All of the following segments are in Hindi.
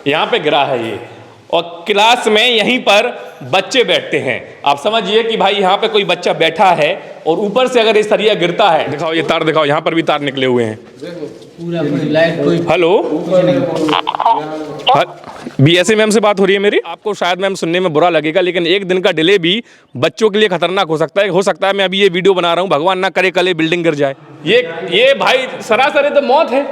यहाँ पे गिरा है ये, और क्लास में यहीं पर बच्चे बैठते हैं। आप समझिए कि भाई यहाँ पे कोई बच्चा बैठा है और ऊपर से अगर ये सरिया गिरता है, दिखाओ ये तार दिखाओ, यहाँ पर भी तार निकले हुए हैं पूरा, कोई लाइट कोई। हेलो, बीएसए मैम से बात हो रही है मेरी। आपको शायद मैम सुनने में बुरा लगेगा, लेकिन एक दिन का डिले भी बच्चों के लिए खतरनाक हो सकता है। मैं अभी ये वीडियो बना रहा हूँ, भगवान ना करे कल ये बिल्डिंग गिर जाए। ये भाई सरासर तो मौत है।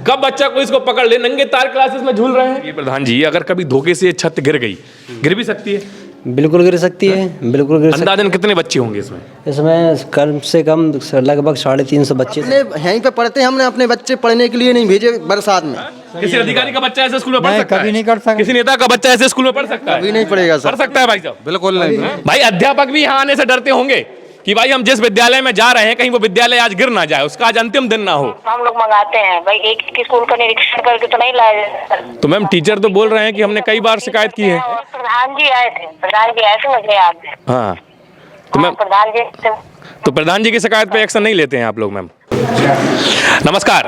कब बच्चा कोई इसको पकड़ ले, नंगे तार क्लासेस में झूल रहे हैं। ये प्रधान जी, अगर कभी धोखे से छत गिर गई, गिर भी सकती है? बिल्कुल गिर सकती है, बिल्कुल गिर सकती है। अंदाजन कितने बच्चे होंगे इसमें? इसमें कम से कम लगभग 350 बच्चे यहीं पे पढ़ते हैं। हमने अपने बच्चे पढ़ने के लिए नहीं भेजे बरसात में। किसी अधिकारी का बच्चा ऐसे स्कूल में पढ़ सकता है? कभी नहीं कर सकता। किसी नेता का बच्चा ऐसे स्कूल में पढ़ सकता है? कभी नहीं पढ़ेगा सर। पढ़ सकता है भाई साहब? बिल्कुल नहीं। भाई अध्यापक भी यहाँ आने से डरते होंगे कि भाई हम जिस विद्यालय में जा रहे हैं कहीं वो विद्यालय आज गिर ना जाए, उसका आज अंतिम दिन ना हो। हम लोग मंगाते हैं भाई, एक स्कूल का निरीक्षण करके तो नहीं लाया जाता। तो मैम टीचर तो बोल रहे हैं कि हमने कई बार शिकायत की है। प्रधान जी आए थे, मुझे याद है। हाँ, तो मैम प्रधान जी की शिकायत पे एक्शन नहीं लेते हैं आप लोग? मैम नमस्कार,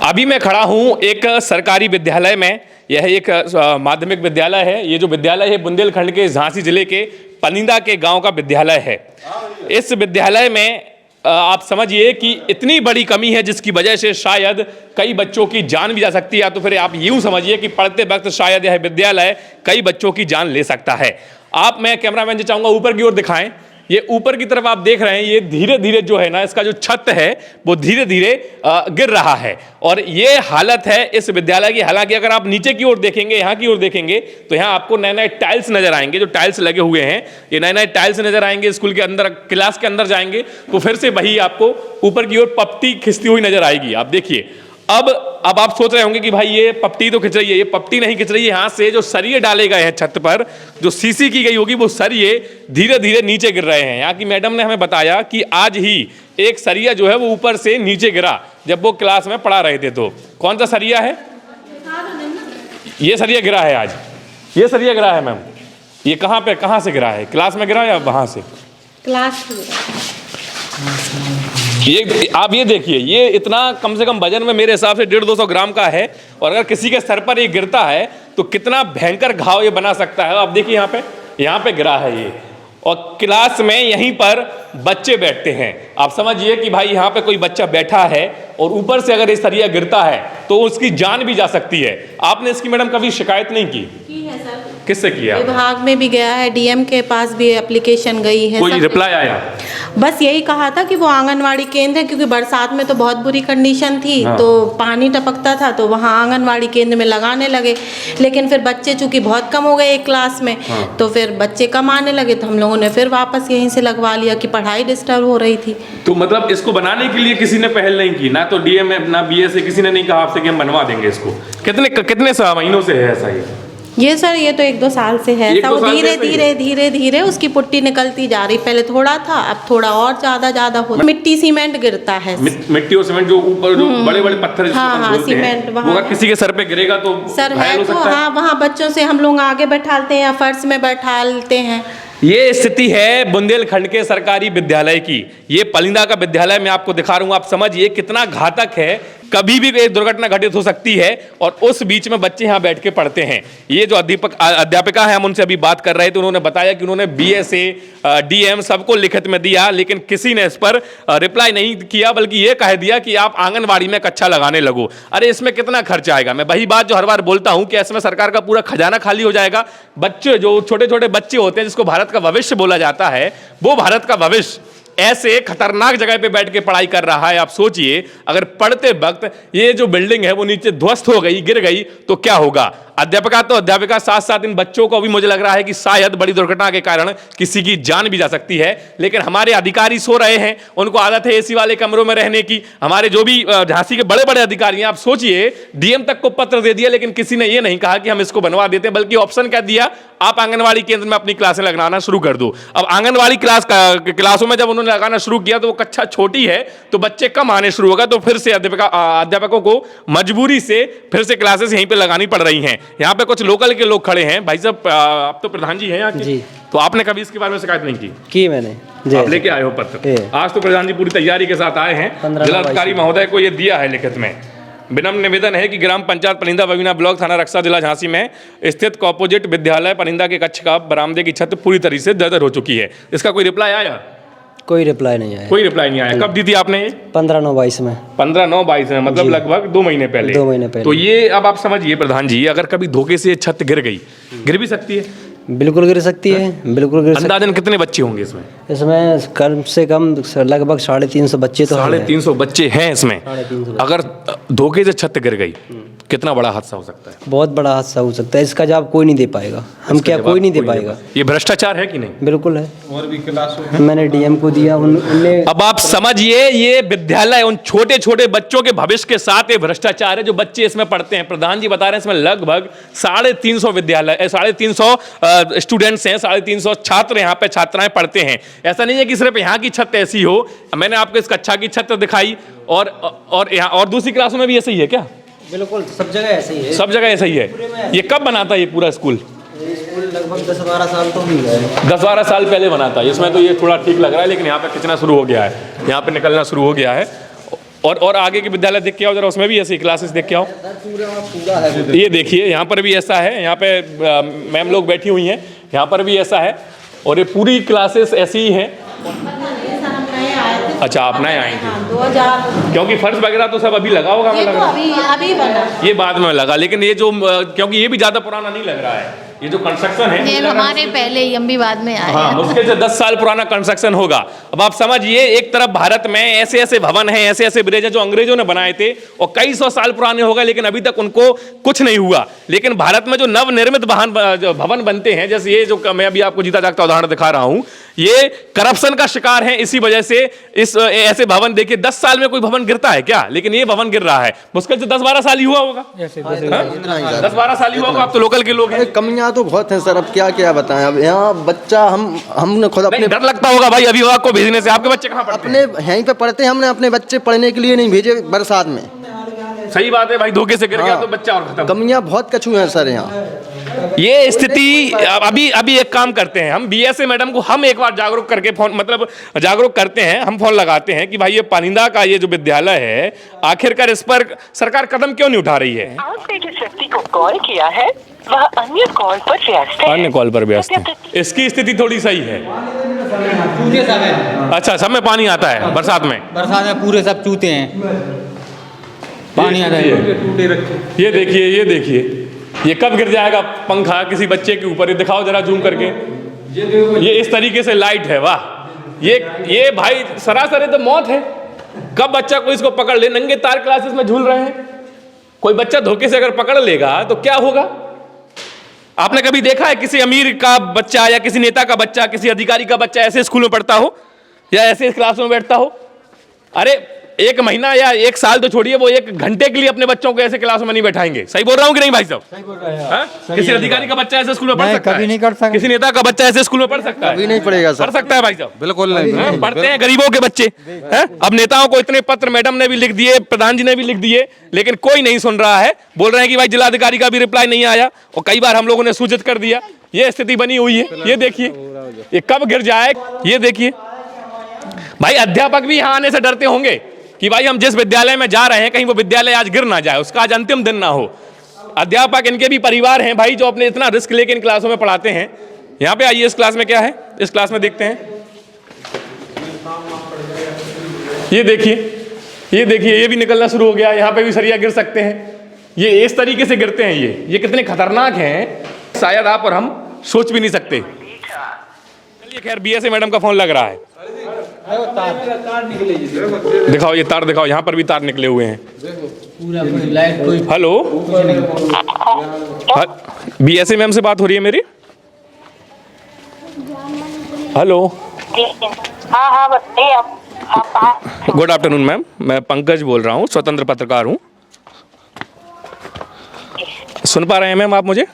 अभी मैं खड़ा हूँ एक सरकारी विद्यालय में। यह एक माध्यमिक विद्यालय है। ये जो विद्यालय है बुंदेलखंड के झांसी जिले के पनिंदा के गांव का विद्यालय है। इस विद्यालय में आप समझिए कि इतनी बड़ी कमी है जिसकी वजह से शायद कई बच्चों की जान भी जा सकती है, या तो फिर आप यूं समझिए कि पढ़ते वक्त शायद यह विद्यालय कई बच्चों की जान ले सकता है। मैं कैमरामैन से चाहूँगा ऊपर की ओर दिखाएं। ये ऊपर की तरफ आप देख रहे हैं, ये धीरे धीरे जो है ना, इसका जो छत है वो धीरे धीरे गिर रहा है, और ये हालत है इस विद्यालय की। हालांकि अगर आप नीचे की ओर देखेंगे, यहाँ की ओर देखेंगे, तो यहाँ आपको नए नए टाइल्स नजर आएंगे। जो टाइल्स लगे हुए हैं, ये नए नए टाइल्स नजर आएंगे। स्कूल के अंदर, क्लास के अंदर जाएंगे तो फिर से वही आपको ऊपर की ओर पपटी खिंचती हुई नजर आएगी। आप देखिए, अब आप सोच रहे होंगे कि भाई ये पपटी तो खिंच रही है। ये पपटी नहीं खिंच रही है, यहाँ से जो सरिये डाले गए हैं छत पर, जो सीसी की गई होगी, वो सरिये धीरे धीरे नीचे गिर रहे हैं। यहाँ की मैडम ने हमें बताया कि आज ही एक सरिया जो है वो ऊपर से नीचे गिरा जब वो क्लास में पढ़ा रहे थे। तो कौन सा सरिया है? ये सरिया गिरा है आज। ये सरिया गिरा है मैम। ये कहाँ से गिरा है? क्लास में गिरा या वहां से? क्लास। ये आप ये देखिए, ये इतना कम से कम वजन में मेरे हिसाब से 150-200 ग्राम का है, और अगर किसी के सर पर ये गिरता है तो कितना भयंकर घाव ये बना सकता है। आप देखिए यहाँ पे गिरा है ये, और क्लास में यहीं पर बच्चे बैठते हैं। आप समझिए कि भाई यहाँ पे कोई बच्चा बैठा है और ऊपर से अगर ये सरिया गिरता है तो उसकी जान भी जा सकती है। आपने इसकी मैडम कभी शिकायत नहीं की? है सर। किससे किया? विभाग में भी गया है, डीएम के पास भी एप्लीकेशन गई है। कोई रिप्लाई आया? बस यही कहा था कि वो आंगनवाड़ी केंद्र है, क्योंकि बरसात में तो बहुत बुरी कंडीशन थी। हाँ। तो पानी टपकता था, तो वहाँ आंगनवाड़ी केंद्र में लगाने लगे, लेकिन फिर बच्चे चूंकि बहुत कम हो गए एक क्लास में। हाँ। तो फिर बच्चे कम आने लगे, तो हम लोगों ने फिर वापस यहीं से लगवा लिया कि पढ़ाई डिस्टर्ब हो रही थी। तो मतलब इसको बनाने के लिए किसी ने पहल नहीं की? ना तो डीएम ना बीएसए, किसी ने नहीं कहा आपसे कि हम बनवा देंगे इसको? कितने महीनों से है ऐसा? ये सर, ये तो 1-2 साल से है। तो धीरे धीरे उसकी पुट्टी निकलती जा रही। पहले थोड़ा था, अब थोड़ा और ज्यादा हो। मिट्टी सीमेंट गिरता है। मिट्टी और सीमेंट जो ऊपर जो बड़े बड़े पत्थर, हाँ, सीमेंट वहाँ किसी के सर पे गिरेगा तो सर है तो हाँ, वहाँ बच्चों से हम लोग आगे बैठाते हैं या फर्श में बैठाते हैं। ये स्थिति है बुंदेलखंड के सरकारी विद्यालय की। ये पलिंदा का विद्यालय मैं आपको दिखा रहा हूँ। आप समझिए कितना घातक है। कभी भी एक दुर्घटना घटित हो सकती है, और उस बीच में बच्चे यहाँ बैठ के पढ़ते हैं। ये जो अध्यापिका है, हम उनसे अभी बात कर रहे थे, उन्होंने बताया कि उन्होंने बीएसए, डीएम सबको लिखित में दिया, लेकिन किसी ने इस पर रिप्लाई नहीं किया, बल्कि ये कह दिया कि आप आंगनबाड़ी में कक्षा लगाने लगो। अरे इसमें कितना खर्च आएगा? मैं वही बात जो हर बार बोलता हूँ कि इसमें सरकार का पूरा खजाना खाली हो जाएगा। बच्चे जो छोटे छोटे बच्चे होते हैं, जिसको भारत का भविष्य बोला जाता है, वो भारत का भविष्य ऐसे खतरनाक जगह पे बैठ के पढ़ाई कर रहा है। आप सोचिए, अगर पढ़ते वक्त ये जो बिल्डिंग है वो नीचे ध्वस्त हो गई, गिर गई, तो क्या होगा? अध्यापिका साथ साथ इन बच्चों को भी मुझे लग रहा है कि शायद बड़ी दुर्घटना के कारण किसी की जान भी जा सकती है। लेकिन हमारे अधिकारी सो रहे हैं, उनको आदत है एसी वाले कमरों में रहने की। हमारे जो भी झांसी के बड़े बड़े अधिकारी हैं, आप सोचिए, डीएम तक को पत्र दे दिया, लेकिन किसी ने ये नहीं कहा कि हम इसको बनवा देते, बल्कि ऑप्शन क्या दिया, आप आंगनवाड़ी केंद्र में अपनी क्लासें लगाना शुरू कर दो। अब आंगनवाड़ी क्लासों में जब उन्होंने लगाना शुरू किया तो वो कक्षा छोटी है, तो बच्चे कम आने शुरू होगा, तो फिर से अध्यापकों को मजबूरी से फिर से क्लासेस यहीं पे लगानी पड़ रही हैं। यहाँ पे कुछ लोकल के लोग खड़े हैं। भाई साहब, आप तो प्रधान जी हैं यहाँ के, तो आपने कभी इसके बारे में शिकायत नहीं की? मैंने आप लेके आए हो पत्र? आज तो प्रधान जी पूरी तैयारी के साथ आए हैं। जिलाधिकारी महोदय को ये दिया है लिखित में। विनम्र निवेदन है कि ग्राम पंचायत पलिंदा बबीना ब्लॉक थाना रक्सा जिला झांसी में स्थित कॉपोजिट विद्यालय पलिंदा के कक्ष का बरामदे की छत पूरी तरीके से जर्जर हो चुकी है। इसका कोई रिप्लाई आया? कोई रिप्लाई नहीं आया। कोई रिप्लाई नहीं आया। कब दी थी आपने ये? 15/9/22 में। 15/9/22 में, मतलब लगभग 2 महीने पहले। 2 महीने पहले। तो ये अब आप समझिए प्रधान जी, अगर कभी धोखे से छत गिर गई, गिर भी सकती है? बिल्कुल गिर सकती है, बिल्कुल गिर सकती अंदाजन कितने बच्चे होंगे इसमें? है। इसमें कम से कम लगभग 350 बच्चे तो हैं। 350 बच्चे हैं इसमें। 350 अगर धोखे से छत गिर गई, कितना बड़ा हादसा हो सकता है? बहुत बड़ा हादसा हो सकता है। इसका जवाब कोई नहीं दे पाएगा। हम क्या, कोई नहीं दे पाएगा। ये भ्रष्टाचार है कि नहीं? बिल्कुल है। और भी क्लासों मैंने डीएम को दिया, उनने। अब आप समझिए, ये विद्यालय उन छोटे छोटे बच्चों के भविष्य के साथ ये भ्रष्टाचार है जो बच्चे इसमें पढ़ते हैं। प्रधान जी बता रहे हैं इसमें लगभग 350 विद्यालय 350 स्टूडेंट्स हैं, 350 छात्र यहाँ पे छात्राएं पढ़ते हैं। ऐसा नहीं है कि सिर्फ यहाँ की छत ऐसी हो। मैंने आपको इस कक्षा की छत दिखाई और यहाँ और दूसरी क्लासों में भी ऐसे ही है क्या? बिल्कुल सब जगह ऐसे ही है। सब जगह ऐसा ही है। ये कब बना था ये पूरा स्कूल? स्कूल लगभग 10-12 साल तो भी है। 10-12 साल पहले बना था। इसमें तो ये थोड़ा ठीक लग रहा है, लेकिन यहाँ पे खिंचना शुरू हो गया है, यहाँ पे निकलना शुरू हो गया है। और आगे के विद्यालय देख के आओ जरा, उसमें भी ऐसी क्लासेस देख के आओ। ये देखिए, यहाँ पर भी ऐसा है। यहाँ पे मैम लोग बैठी हुई हैं, यहाँ पर भी ऐसा है। और ये पूरी क्लासेस ऐसी ही हैं। अच्छा, आप नए आए थे? 2000। क्योंकि फर्श वगैरह तो सब अभी लगा होगा। ये तो अभी बना। ये बाद में लगा, लेकिन ये जो क्योंकि ये भी ज्यादा पुराना नहीं लग रहा है। ये जो कंस्ट्रक्शन है, ये हमारे पहले ही, हम भी बाद में आए। हाँ, मुश्किल से 10 साल पुराना कंस्ट्रक्शन होगा। अब आप समझिए, एक तरफ भारत में ऐसे ऐसे भवन हैं, ऐसे ऐसे ब्रिज हैं जो अंग्रेजों ने बनाए थे और कई सौ साल पुराने हो गए, लेकिन अभी तक उनको कुछ नहीं हुआ। लेकिन भारत में जो नवनिर्मित भवन बनते हैं, जैसे ये जो मैं अभी आपको जीता जागता उदाहरण दिखा रहा हूं, ये करप्शन का शिकार है। इसी वजह से इस ऐसे भवन देखिए, 10 साल में कोई भवन गिरता है क्या? लेकिन ये भवन गिर रहा है। मुश्किल से 10-12 साल ही हुआ होगा। 10-12 साल ही हुआ होगा। आप तो लोकल के लोग हैं। कमियां तो बहुत हैं सर, अब क्या क्या बताएं। अब यहाँ बच्चा हमने खुद अपने डर लगता होगा भाई अभिभावक को भेजने से। आपके बच्चे कहाँ पढ़ते हैं? अपने यहीं पे पढ़ते हैं। हमने अपने बच्चे पढ़ने के लिए नहीं भेजे बरसात में। सही बात है भाई, धोखे से गिर गया तो बच्चा और खत्म। कमियां बहुत कछू हैं सर यहाँ। ये स्थिति अभी एक काम करते हैं हम, बीएसए मैडम को हम एक बार जागरूक करके फोन, मतलब जागरूक करते हैं, हम फोन लगाते हैं कि भाई ये पलिंदा का ये जो विद्यालय है, आखिरकार इस पर सरकार कदम क्यों नहीं उठा रही है? आपने जिस व्यक्ति को कॉल किया है वह अन्य कॉल पर व्यस्त है। अन्य कॉल पर व्यस्त है। इसकी स्थिति थोड़ी सही है। पूरे सब है। अच्छा, सब में पानी आता है बरसात में? बरसात में पूरे सब चूते हैं, पानी आता है। ये देखिए, ये देखिए, ये कब गिर जाएगा पंखा किसी बच्चे के ऊपर? ये दिखाओ जरा जूम करके। ये इस तरीके से लाइट है। वाह, ये भाई सरासर तो मौत है। कब बच्चा कोई इसको पकड़ ले? नंगे तार क्लासेस में झूल रहे हैं। कोई बच्चा धोखे से अगर पकड़ लेगा तो क्या होगा? आपने कभी देखा है किसी अमीर का बच्चा या किसी नेता का बच्चा, किसी अधिकारी का बच्चा ऐसे स्कूल में पढ़ता हो या ऐसे क्लास में बैठता हो? अरे 1 महीना या 1 साल तो छोड़िए, वो 1 घंटे के लिए अपने बच्चों को ऐसे क्लास में नहीं बैठाएंगे। सही बोल रहा हूँ कि नहीं भाई साहब? सही बोल रहे हैं। किसी अधिकारी का बच्चा ऐसे स्कूल में पढ़ सकता है? कभी नहीं कर सकता। किसी नेता का बच्चा ऐसे स्कूल में पढ़ सकता है? कभी नहीं पढ़ेगा सर। पढ़ सकता है भाई साहब? बिल्कुल नहीं। पढ़ते हैं गरीबों के बच्चे हैं। अब नेताओं को इतने पत्र मैडम ने भी लिख दिए, प्रधान जी ने भी लिख दिए, लेकिन कोई नहीं सुन रहा है। बोल रहे हैं कि भाई जिलाधिकारी का भी रिप्लाई नहीं आया और कई बार हम लोगों ने सूचित कर दिया। ये स्थिति बनी हुई है। ये देखिए, ये कब गिर जाए। ये देखिए भाई, अध्यापक भी यहाँ आने से डरते होंगे कि भाई हम जिस विद्यालय में जा रहे हैं कहीं वो विद्यालय आज गिर ना जाए, उसका आज अंतिम दिन ना हो। अध्यापक, इनके भी परिवार हैं भाई जो अपने इतना रिस्क लेके इन क्लासों में पढ़ाते हैं। यहाँ पे आइए, इस क्लास में क्या है, इस क्लास में देखते हैं। ये देखिए, ये देखिए, ये भी निकलना शुरू हो गया। यहाँ पे भी सरिया गिर सकते हैं। ये इस तरीके से गिरते हैं। ये कितने खतरनाक हैं, शायद आप और हम सोच भी नहीं सकते। चलिए खैर, बीएसए मैडम का फोन लग रहा है। दिखाओ, ये तार दिखाओ। यहाँ पर भी तार निकले हुए हैं। हेलो, बीएसए मैम से बात हो रही है मेरी? हेलो, हाँ हाँ बताइए आप। गुड आफ्टरनून मैम, मैं पंकज बोल रहा हूँ, स्वतंत्र पत्रकार हूँ। सुन पा रहे हैं मैम आप मुझे?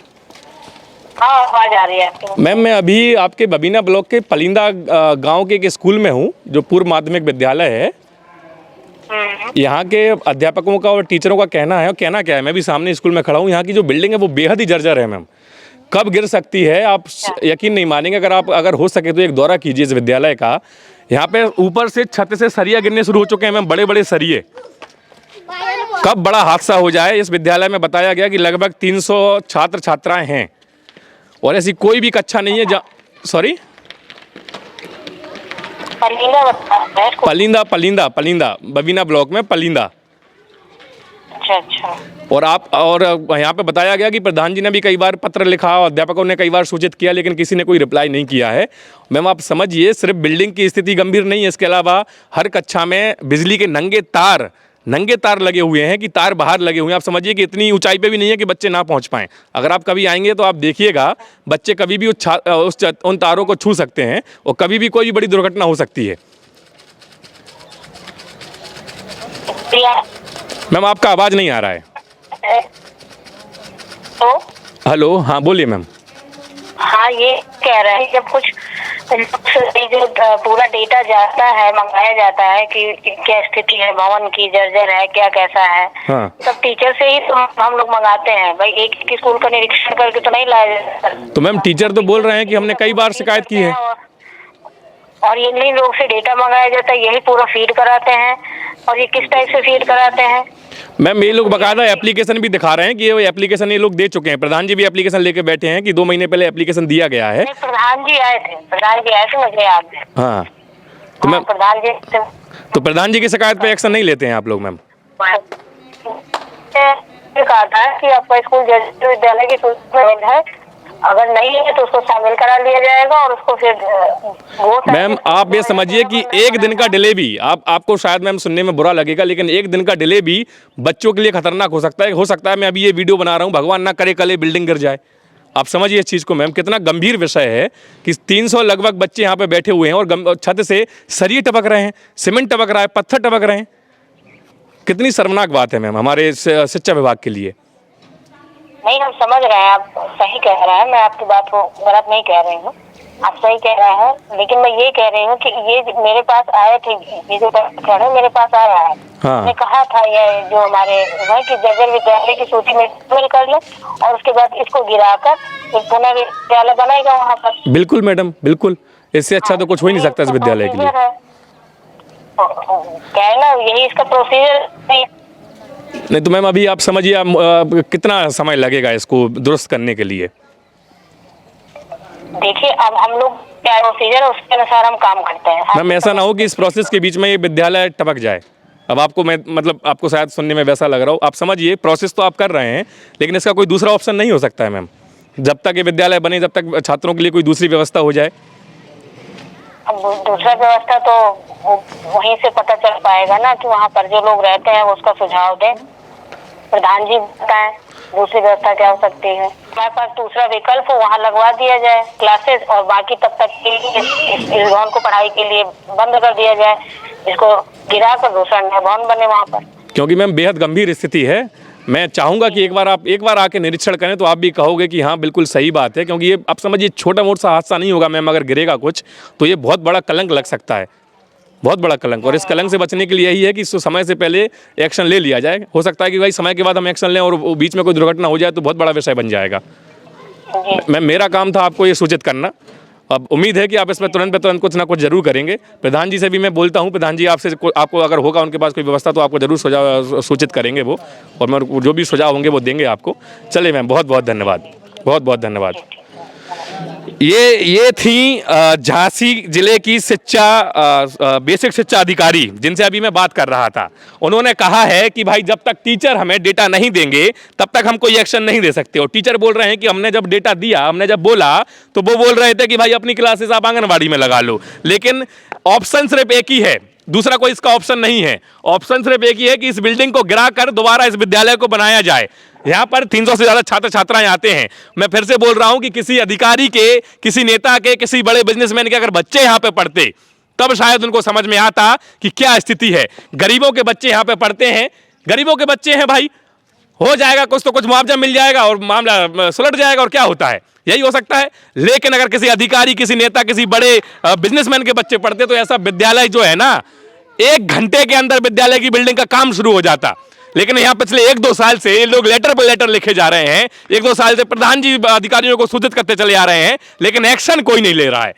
हाँ, आवाज आ रही है आपकी। मैम, मैं अभी आपके बबीना ब्लॉक के पलिंदा गांव के एक स्कूल में हूँ जो पूर्व माध्यमिक विद्यालय है। यहाँ के अध्यापकों का और टीचरों का कहना है, और कहना क्या है, मैं भी सामने स्कूल में खड़ा हूँ, यहाँ की जो बिल्डिंग है वो बेहद ही जर्जर है मैम। कब गिर सकती है आप यकीन नहीं मानेंगे। अगर हो सके तो एक दौरा कीजिए इस विद्यालय का। यहाँ पे ऊपर से छत से सरिया गिरने शुरू हो चुके हैं मैम, बड़े बड़े सरिये। कब बड़ा हादसा हो जाए। इस विद्यालय में बताया गया कि लगभग 300 छात्र छात्राएं हैं और ऐसी कोई भी कक्षा नहीं है जहाँ सॉरी पलींदा बताया है स्कूल। पलिंदा बबीना ब्लॉक में पलिंदा। अच्छा। और यहाँ पे बताया गया कि प्रधान जी ने भी कई बार पत्र लिखा और अध्यापकों ने कई बार सूचित किया, लेकिन किसी ने कोई रिप्लाई नहीं किया है। मैम आप समझिए, सिर्फ बिल्डिंग की स्थिति गंभीर नहीं है, इसके अलावा हर कक्षा में बिजली के नंगे तार लगे हुए हैं कि तार बाहर लगे हुए हैं। आप समझिए कि इतनी ऊंचाई पे भी नहीं है कि बच्चे ना पहुंच पाएं। अगर आप कभी आएंगे तो आप देखिएगा, बच्चे कभी भी उन तारों को छू सकते हैं और कभी भी कोई बड़ी दुर्घटना हो सकती है। मैम आपका आवाज़ नहीं आ रहा है। तो हेलो, हाँ बोलिए मैम। हाँ, ये कह रहे हैं जब कुछ जो पूरा डेटा जाता है, मंगाया जाता है कि क्या स्थिति है भवन की, जर्जर है क्या, कैसा है, हाँ। तब टीचर से ही तो हम लोग मंगाते हैं भाई। एक स्कूल का निरीक्षण करके तो नहीं लाया जाता। तो मैम टीचर तो बोल रहे हैं कि हमने कई बार शिकायत की है और इन्हीं लोग से डेटा मंगाया जाता है, यही पूरा फीड कराते हैं। और ये किस टाइप से फीड कराते हैं? मैम ये लोग बकायदा एप्लीकेशन भी दिखा रहे हैं कि ये एप्लीकेशन ये लोग दे चुके हैं। प्रधान जी भी एप्लीकेशन लेके बैठे हैं कि 2 महीने पहले एप्लीकेशन दिया गया है। प्रधान जी आए थे मुझे याद है। हाँ तो मैम प्रधान जी की शिकायत पे एक्शन नहीं लेते हैं आप लोग? मैम कहा था कि आपका स्कूल जर्जर विद्यालय की सूची में है, अगर नहीं है तो उसको शामिल करा लिया जाएगा और उसको फिर मैम आप ये समझिए कि एक दिन का डिले भी आपको शायद मैम सुनने में बुरा लगेगा, लेकिन एक दिन का डिले भी बच्चों के लिए खतरनाक हो सकता है। मैं अभी ये वीडियो बना रहा हूँ, भगवान ना करे कल बिल्डिंग गिर जाए। आप समझिए इस चीज़ को मैम, कितना गंभीर विषय है कि 300 लगभग बच्चे यहाँ पे बैठे हुए हैं और छत से सरिये टपक रहे हैं, सीमेंट टपक रहा है, पत्थर टपक रहे हैं। कितनी शर्मनाक बात है मैम हमारे शिक्षा विभाग के लिए। नहीं, हम समझ रहे हैं, आप सही कह रहे हैं, मैं आपकी बात को गलत नहीं कह रही हूँ, आप सही कह रहे हैं। लेकिन मैं ये कह रही हूँ कि ये मेरे पास आए थे, ये जो प्रशिक्षण है मेरे पास आया है। हाँ। मैंने कहा था ये जो हमारे है कि जर्जर विद्यालय की सूची में शामिल कर ले और उसके बाद इसको गिराकर एक पुनः विद्यालय बनाएगा वहाँ पर। बिल्कुल मैडम, बिल्कुल, इससे अच्छा तो कुछ हो ही नहीं सकता इस विद्यालय के लिए। कहना यही इसका प्रोसीजर नहीं तो मैम अभी आप समझिए कितना समय लगेगा इसको दुरुस्त करने के लिए। देखिए अब हम लोग क्या प्रोसीजर है उसके अनुसार हम काम करते हैं। मैम ऐसा ना हो कि इस प्रोसेस के बीच में ये विद्यालय टपक जाए। अब आपको मैं मतलब आपको शायद सुनने में वैसा लग रहा हो, आप समझिए प्रोसेस तो आप कर रहे हैं, लेकिन इसका कोई दूसरा ऑप्शन नहीं हो सकता है मैम। जब तक ये विद्यालय बने, जब तक छात्रों के लिए कोई दूसरी व्यवस्था हो जाए। अब दूसरा व्यवस्था तो वहीं से पता चल पाएगा ना कि वहाँ पर जो लोग रहते हैं वो उसका सुझाव दें, प्रधान जी बताएं दूसरी व्यवस्था क्या हो सकती है। हमारे पास दूसरा विकल्प हो, वहाँ लगवा दिया जाए क्लासेस और बाकी तब तक के लिए इस भवन को पढ़ाई के लिए बंद कर दिया जाए, इसको गिरा कर दूसरा नया भवन बने वहाँ पर। क्योंकि मैम बेहद गंभीर स्थिति है। मैं चाहूँगा कि एक बार आके निरीक्षण करें तो आप भी कहोगे कि हाँ बिल्कुल सही बात है, क्योंकि ये आप समझिए छोटा मोटा हादसा नहीं होगा मैम। अगर गिरेगा कुछ तो ये बहुत बड़ा कलंक लग सकता है, बहुत बड़ा कलंक। और इस कलंक से बचने के लिए यही है कि समय से पहले एक्शन ले लिया जाए। हो सकता है कि भाई समय के बाद हम एक्शन लें और बीच में कोई दुर्घटना हो जाए तो बहुत बड़ा विषय बन जाएगा। मैम मेरा काम था आपको ये सूचित करना। अब उम्मीद है कि आप इसमें तुरंत कुछ ना कुछ जरूर करेंगे। प्रधान जी से भी मैं बोलता हूँ, प्रधान जी आपको अगर होगा उनके पास कोई व्यवस्था तो आपको जरूर सूचित करेंगे वो, और मैं जो भी सुझाव होंगे वो देंगे आपको। चलिए मैम, बहुत बहुत धन्यवाद, बहुत बहुत धन्यवाद। ये थी झांसी जिले की बेसिक शिक्षा अधिकारी जिनसे अभी मैं बात कर रहा था। उन्होंने कहा है कि भाई जब तक टीचर हमें डेटा नहीं देंगे तब तक हम कोई एक्शन नहीं दे सकते। और टीचर बोल रहे हैं कि हमने जब डेटा दिया, हमने जब बोला तो वो बोल रहे थे कि भाई अपनी क्लासेस आप आंगनबाड़ी में लगा लो। लेकिन ऑप्शन सिर्फ एक ही है, दूसरा कोई इसका ऑप्शन नहीं है। ऑप्शन सिर्फ एक ही है कि इस बिल्डिंग को गिराकर दोबारा इस विद्यालय को बनाया जाए। यहाँ पर 300 से ज़्यादा छात्र छात्राएं आते हैं। मैं फिर से बोल रहा हूँ कि किसी अधिकारी के, किसी नेता के, किसी बड़े बिजनेसमैन के अगर बच्चे यहाँ पे पढ़ते तब शायद उनको समझ में आता कि क्या स्थिति है। गरीबों के बच्चे यहाँ पे पढ़ते हैं, गरीबों के बच्चे हैं भाई, हो जाएगा कुछ तो कुछ मुआवजा मिल जाएगा और मामला सुलट जाएगा और क्या होता है, यही हो सकता है। लेकिन अगर किसी अधिकारी, किसी नेता, किसी बड़े बिजनेसमैन के बच्चे पढ़ते तो ऐसा विद्यालय जो है ना 1 घंटे के अंदर विद्यालय की बिल्डिंग का काम शुरू हो जाता। लेकिन यहाँ पिछले 1-2 साल से ये लोग लेटर पर लेटर लिखे जा रहे हैं, 1-2 साल से प्रधान जी अधिकारियों को सूचित करते चले आ रहे हैं, लेकिन एक्शन कोई नहीं ले रहा है।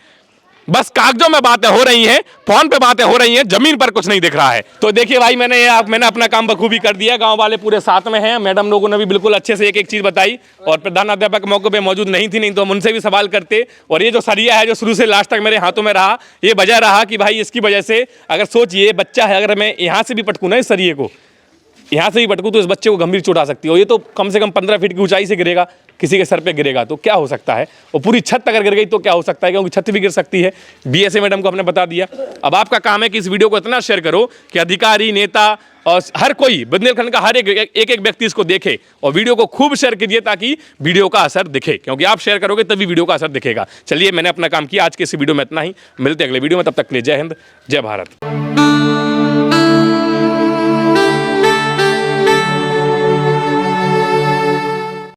बस कागजों में बातें हो रही हैं, फोन पे बातें हो रही हैं, जमीन पर कुछ नहीं दिख रहा है। तो देखिए भाई, मैंने अपना काम बखूबी कर दिया। गांव वाले पूरे साथ में हैं, मैडम लोगों ने भी बिल्कुल अच्छे से एक एक चीज बताई, और प्रधानाध्यापक मौके पे मौजूद नहीं थी, नहीं तो हम उनसे भी सवाल करते। और ये जो सरिया है जो शुरू से लास्ट तक मेरे हाथों में रहा, ये वजह रहा कि भाई इसकी वजह से, अगर सोचिए बच्चा है, अगर मैं यहाँ से भी पटकूँ ना इस सरिये को, यहाँ से भी पटकूँ, तो इस बच्चे को गंभीर चोट आ सकती है। और ये तो कम से कम 15 फीट की ऊंचाई से गिरेगा, किसी के सर पे गिरेगा तो क्या हो सकता है, और पूरी छत अगर गिर गई तो क्या हो सकता है, क्योंकि छत भी गिर सकती है। बीएसए मैडम को हमने बता दिया। अब आपका काम है कि इस वीडियो को इतना शेयर करो कि अधिकारी, नेता और हर कोई, बुंदेलखंड का हर एक व्यक्ति इसको देखे, और वीडियो को खूब शेयर कीजिए ताकि वीडियो का असर दिखे, क्योंकि आप शेयर करोगे तभी वीडियो का असर दिखेगा। चलिए, मैंने अपना काम किया। आज के इस वीडियो में इतना ही, मिलते हैं अगले वीडियो में, तब तक के लिए जय हिंद, जय भारत।